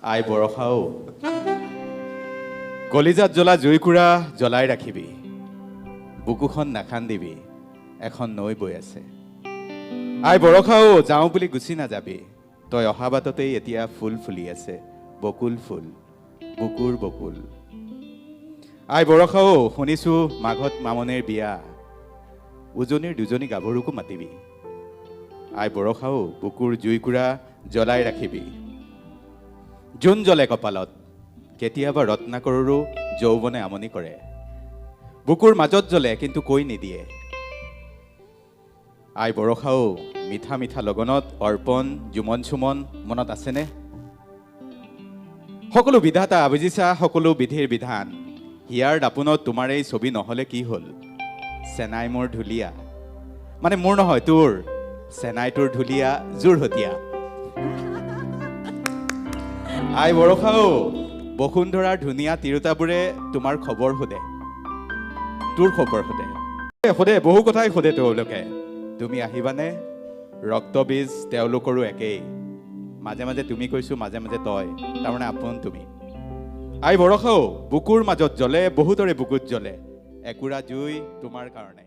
আই বৰষাও কলিজাত জ্বলা জুইকুৰা জ্বলাই ৰাখিবি বুকুখন নাখান্দিবি এখন নৈ বৈ আছে আই বৰষাও যাওঁ বুলি গুচি নাযাবি তই অহা বাটতেই এতিয়া ফুল ফুলি আছে বকুল ফুল বুকুৰ বকুল আই বৰষাও শুনিছো মাঘত মামনিৰ বিয়া উজনিৰ দুজনী গাভৰুকো মাতিবি আই বৰষাও বুকুৰ জুইকুৰা জ্বলাই ৰাখিবি জোন জ্বলে কপালত কেতিয়াবা ৰত্নাকৰৰো যৌৱনে আমনি কৰে বুকুৰ মাজত জ্বলে কিন্তু কৈ নিদিয়ে আই বৰষাও মিঠা মিঠা লগনত অৰ্পণ জুমন চুমন মনত আছেনে সকলো বিধাতা বুজিছা সকলো বিধিৰ বিধান হিয়াৰ দাপোনত তোমাৰ এই ছবি নহ'লে কি হ'ল চেনাই মোৰ ঢুলীয়া মানে মোৰ নহয় তোৰ চেনাই তোৰ ঢুলীয়া যোৰহতীয়া আই বৰষাও বসুন্ধৰাৰ ধুনীয়া তিৰোতাবোৰে তোমাৰ খবৰ সোধে তোৰ খবৰ সোধে বহু কথাই সোধে তেওঁলোকে তুমি আহিবানে ৰক্তবীজ তেওঁলোকৰো একেই মাজে মাজে তুমি কৈছো মাজে মাজে তই তাৰমানে আপোন তুমি আই বৰষাও বুকুৰ মাজত জ্বলে বহুতৰে বুকুত জ্বলে একুৰা জুই তোমাৰ কাৰণে